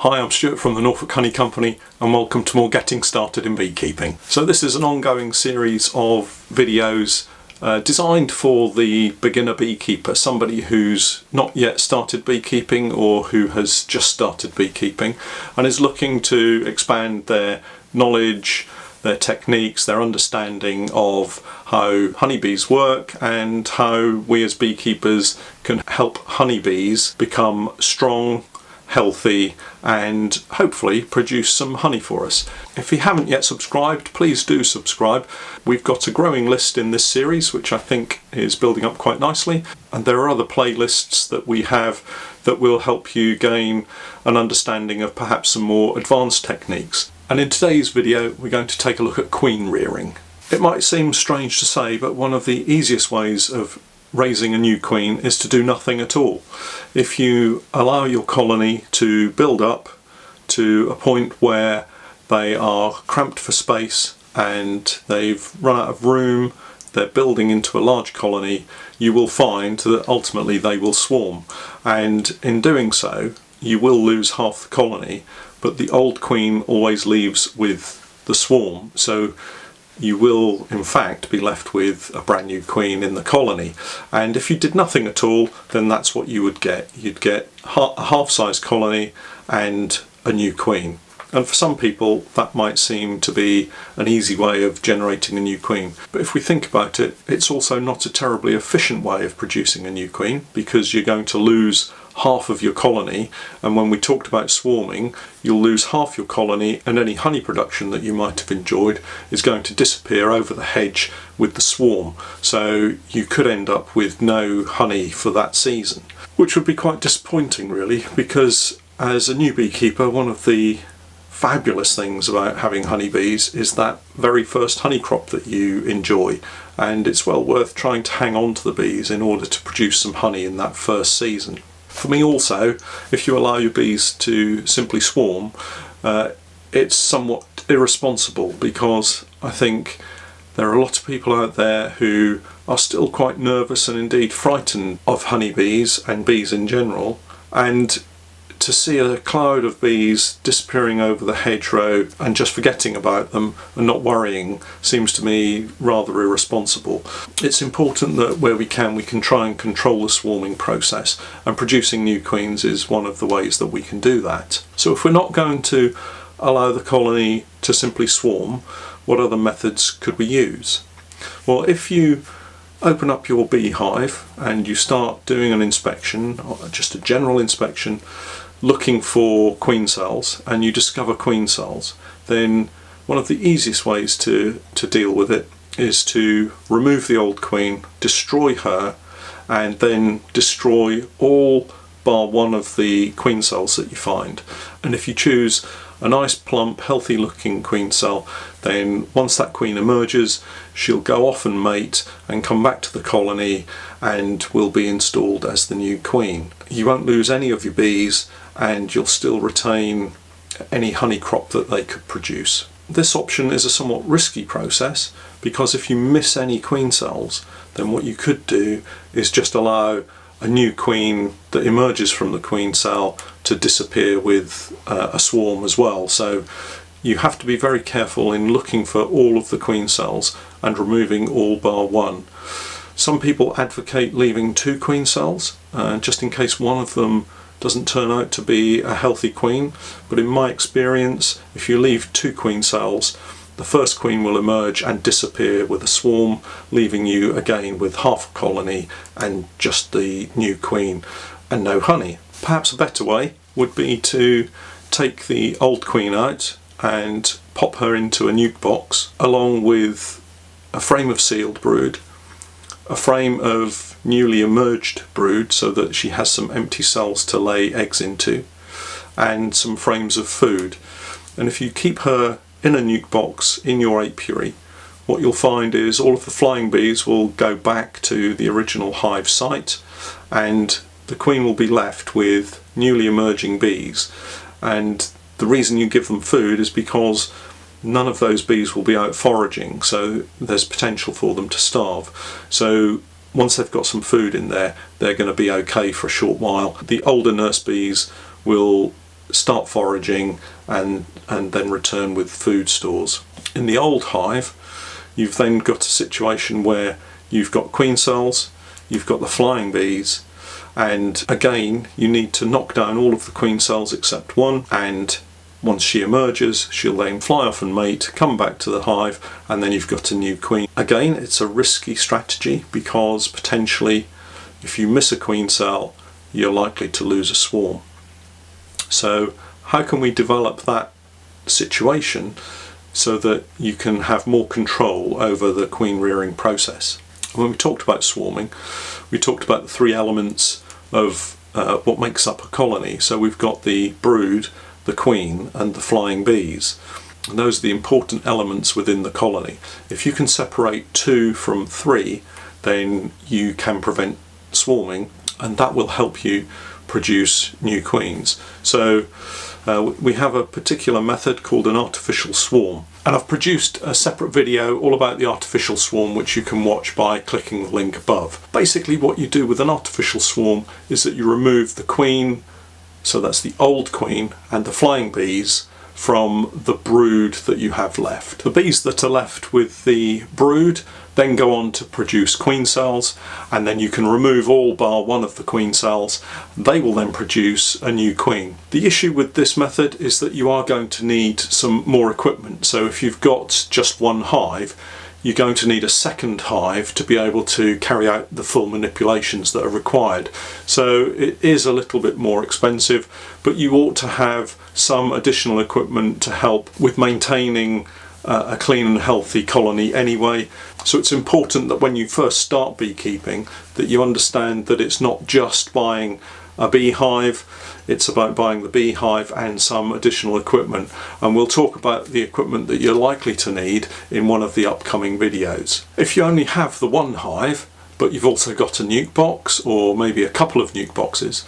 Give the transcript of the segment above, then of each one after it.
Hi, I'm Stuart from the Norfolk Honey Company and welcome to more Getting Started in Beekeeping. So this is an ongoing series of videos designed for the beginner beekeeper, somebody who's not yet started beekeeping or who has just started beekeeping and is looking to expand their knowledge, their techniques, their understanding of how honeybees work and how we as beekeepers can help honeybees become strong, healthy and hopefully produce some honey for us. If you haven't yet subscribed, please do subscribe. We've got a growing list in this series which I think is building up quite nicely, and there are other playlists that we have that will help you gain an understanding of perhaps some more advanced techniques. And in today's video we're going to take a look at queen rearing. It might seem strange to say, but one of the easiest ways of raising a new queen is to do nothing at all. If you allow your colony to build up to a point where they are cramped for space and they've run out of room, they're building into a large colony, you will find that ultimately they will swarm, and in doing so you will lose half the colony, but the old queen always leaves with the swarm, so you will in fact be left with a brand new queen in the colony. And if you did nothing at all, then that's what you would get. You'd get a half-size colony and a new queen. And for some people that might seem to be an easy way of generating a new queen. But if we think about it, it's also not a terribly efficient way of producing a new queen, because you're going to lose half of your colony, and when we talked about swarming, you'll lose half your colony and any honey production that you might have enjoyed is going to disappear over the hedge with the swarm. So you could end up with no honey for that season, which would be quite disappointing really, because as a new beekeeper, one of the fabulous things about having honeybees is that very first honey crop that you enjoy, and it's well worth trying to hang on to the bees in order to produce some honey in that first season. For me also, if you allow your bees to simply swarm, it's somewhat irresponsible, because I think there are a lot of people out there who are still quite nervous and indeed frightened of honeybees and bees in general, and to see a cloud of bees disappearing over the hedgerow and just forgetting about them and not worrying seems to me rather irresponsible. It's important that where we can try and control the swarming process, and producing new queens is one of the ways that we can do that. So if we're not going to allow the colony to simply swarm, what other methods could we use? Well, if you open up your beehive and you start doing an inspection, or just a general inspection, looking for queen cells, and you discover queen cells, then one of the easiest ways to deal with it is to remove the old queen, destroy her, and then destroy all bar one of the queen cells that you find. And if you choose a nice plump healthy looking queen cell, then once that queen emerges she'll go off and mate and come back to the colony and will be installed as the new queen. You won't lose any of your bees and you'll still retain any honey crop that they could produce. This option is a somewhat risky process, because if you miss any queen cells, then what you could do is just allow a new queen that emerges from the queen cell to disappear with a swarm as well. So you have to be very careful in looking for all of the queen cells and removing all bar one. Some people advocate leaving 2 queen cells just in case one of them doesn't turn out to be a healthy queen, but in my experience, if you leave 2 queen cells, the first queen will emerge and disappear with a swarm, leaving you again with half a colony and just the new queen and no honey. Perhaps a better way would be to take the old queen out and pop her into a nuke box along with a frame of sealed brood, a frame of newly emerged brood so that she has some empty cells to lay eggs into, and some frames of food. And if you keep her in a nuke box in your apiary, what you'll find is all of the flying bees will go back to the original hive site and the queen will be left with newly emerging bees. And the reason you give them food is because none of those bees will be out foraging, so there's potential for them to starve. So once they've got some food in there, they're going to be okay for a short while. The older nurse bees will start foraging and then return with food stores. In the old hive, you've then got a situation where you've got queen cells, you've got the flying bees, and again you need to knock down all of the queen cells except one, and once she emerges she'll then fly off and mate, come back to the hive, and then you've got a new queen. Again, it's a risky strategy because potentially if you miss a queen cell you're likely to lose a swarm. So how can we develop that situation so that you can have more control over the queen rearing process? When we talked about swarming, we talked about the three elements of what makes up a colony. So we've got the brood, the queen, and the flying bees. And those are the important elements within the colony. If you can separate 2 from 3, then you can prevent swarming, and that will help you produce new queens. So we have a particular method called an artificial swarm, and I've produced a separate video all about the artificial swarm which you can watch by clicking the link above. Basically what you do with an artificial swarm is that you remove the queen, so that's the old queen, and the flying bees from the brood that you have left. The bees that are left with the brood then go on to produce queen cells, and then you can remove all bar one of the queen cells. They will then produce a new queen. The issue with this method is that you are going to need some more equipment. So if you've got just one hive, you're going to need a second hive to be able to carry out the full manipulations that are required. So it is a little bit more expensive, but you ought to have some additional equipment to help with maintaining a clean and healthy colony anyway. So it's important that when you first start beekeeping that you understand that it's not just buying a beehive, it's about buying the beehive and some additional equipment, and we'll talk about the equipment that you're likely to need in one of the upcoming videos. If you only have the one hive but you've also got a nuke box or maybe a couple of nuke boxes,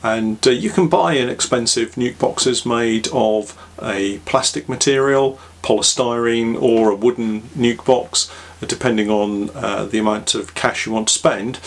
and you can buy inexpensive nuke boxes made of a plastic material, polystyrene, or a wooden nuke box, depending on the amount of cash you want to spend.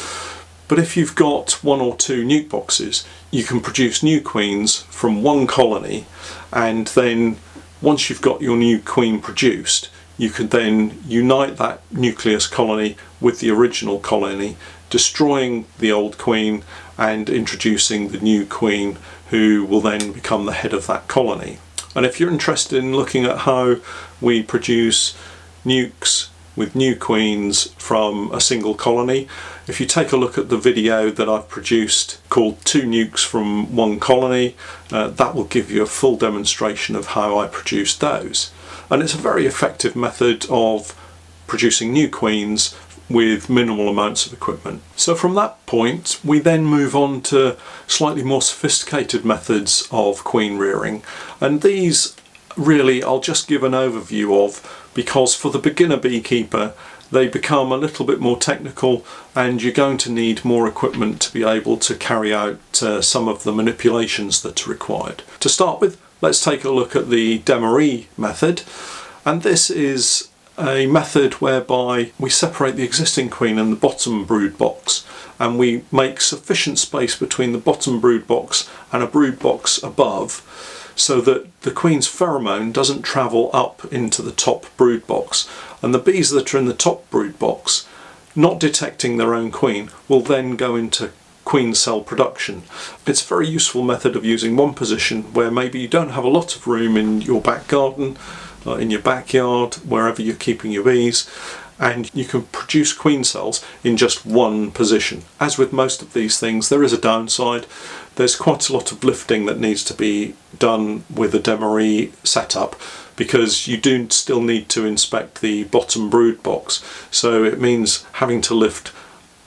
But if you've got 1 or 2 nuke boxes, you can produce new queens from one colony, and then once you've got your new queen produced, you can then unite that nucleus colony with the original colony, destroying the old queen and introducing the new queen, who will then become the head of that colony. And if you're interested in looking at how we produce nukes with new queens from a single colony, if you take a look at the video that I've produced called 2 nukes from 1 colony, that will give you a full demonstration of how I produced those. And it's a very effective method of producing new queens with minimal amounts of equipment. So from that point we then move on to slightly more sophisticated methods of queen rearing, and these really I'll just give an overview of, because for the beginner beekeeper they become a little bit more technical and you're going to need more equipment to be able to carry out some of the manipulations that are required. To start with, let's take a look at the Demaree method, and this is a method whereby we separate the existing queen and the bottom brood box, and we make sufficient space between the bottom brood box and a brood box above so that the queen's pheromone doesn't travel up into the top brood box, and the bees that are in the top brood box, not detecting their own queen, will then go into queen cell production. It's a very useful method of using one position where maybe you don't have a lot of room in your back garden, in your backyard, wherever you're keeping your bees, and you can produce queen cells in just one position. As with most of these things, there is a downside. There's quite a lot of lifting that needs to be done with a Demaree setup, because you do still need to inspect the bottom brood box. So it means having to lift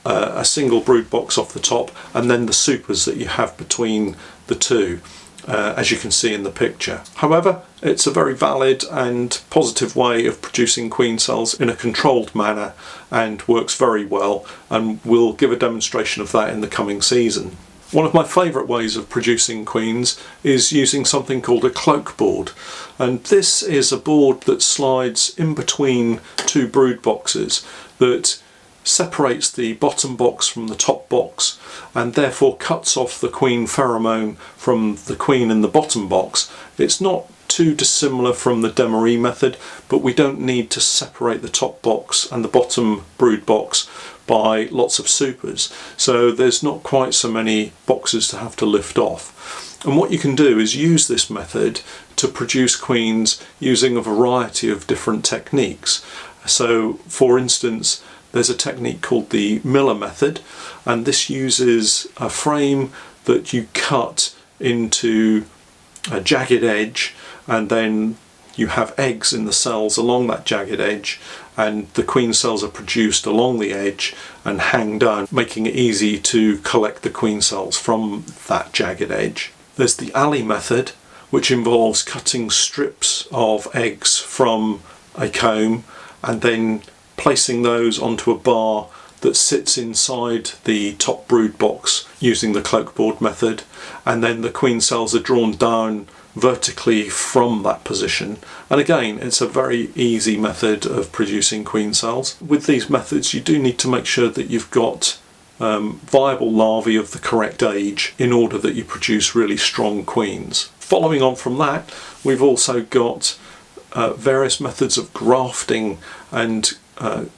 a single brood box off the top, and then the supers that you have between the two, as you can see in the picture. However, it's a very valid and positive way of producing queen cells in a controlled manner and works very well, and we'll give a demonstration of that in the coming season. One of my favourite ways of producing queens is using something called a Cloake Board, and this is a board that slides in between 2 brood boxes that separates the bottom box from the top box and therefore cuts off the queen pheromone from the queen in the bottom box. It's not too dissimilar from the Demaree method, but we don't need to separate the top box and the bottom brood box by lots of supers, so there's not quite so many boxes to have to lift off. And what you can do is use this method to produce queens using a variety of different techniques. So for instance, there's a technique called the Miller method, and this uses a frame that you cut into a jagged edge, and then you have eggs in the cells along that jagged edge, and the queen cells are produced along the edge and hang down, making it easy to collect the queen cells from that jagged edge. There's the alley method, which involves cutting strips of eggs from a comb and then placing those onto a bar that sits inside the top brood box using the Cloake Board method, and then the queen cells are drawn down vertically from that position. And again, it's a very easy method of producing queen cells. With these methods, you do need to make sure that you've got viable larvae of the correct age in order that you produce really strong queens. Following on from that, we've also got various methods of grafting, and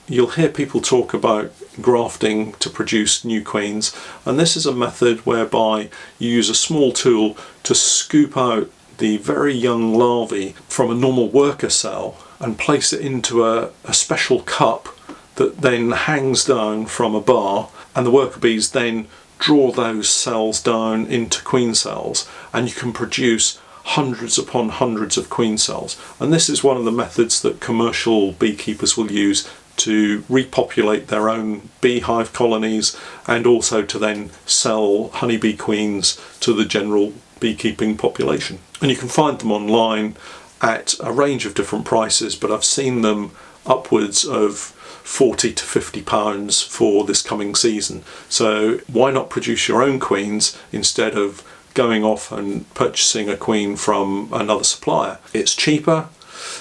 you'll hear people talk about grafting to produce new queens, and this is a method whereby you use a small tool to scoop out the very young larvae from a normal worker cell and place it into a special cup that then hangs down from a bar, and the worker bees then draw those cells down into queen cells, and you can produce hundreds upon hundreds of queen cells. And this is one of the methods that commercial beekeepers will use to repopulate their own beehive colonies, and also to then sell honeybee queens to the general beekeeping population. And you can find them online at a range of different prices, but I've seen them upwards of £40 to £50 for this coming season. So why not produce your own queens instead of going off and purchasing a queen from another supplier? It's cheaper,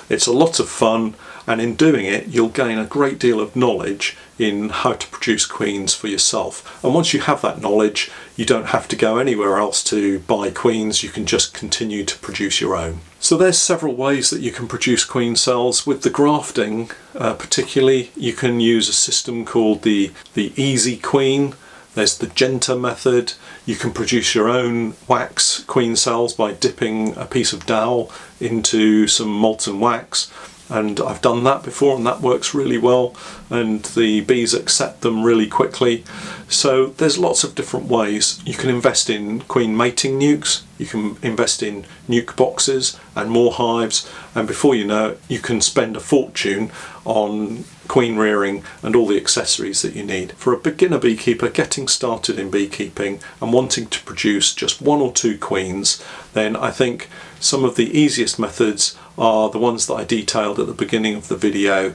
it's a lot of fun, and in doing it you'll gain a great deal of knowledge in how to produce queens for yourself. And once you have that knowledge, you don't have to go anywhere else to buy queens, you can just continue to produce your own. So there's several ways that you can produce queen cells. With the grafting particularly, you can use a system called the Easy Queen. There's the Jenter method. You can produce your own wax queen cells by dipping a piece of dowel into some molten wax, and I've done that before and that works really well, and the bees accept them really quickly. So there's lots of different ways. You can invest in queen mating nukes, you can invest in nuke boxes and more hives, and before you know it, you can spend a fortune on queen rearing and all the accessories that you need. For a beginner beekeeper getting started in beekeeping and wanting to produce just 1 or 2 queens, then I think some of the easiest methods are the ones that I detailed at the beginning of the video.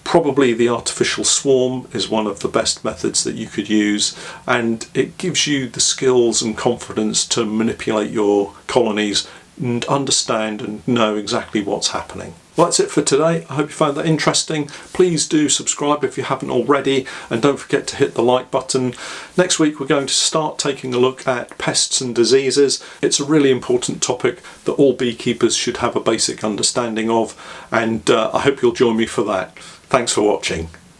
Probably the artificial swarm is one of the best methods that you could use, and it gives you the skills and confidence to manipulate your colonies and understand and know exactly what's happening. Well, that's it for today. I hope you found that interesting. Please do subscribe if you haven't already, and don't forget to hit the like button. Next week we're going to start taking a look at pests and diseases. It's a really important topic that all beekeepers should have a basic understanding of, and I hope you'll join me for that. Thanks for watching.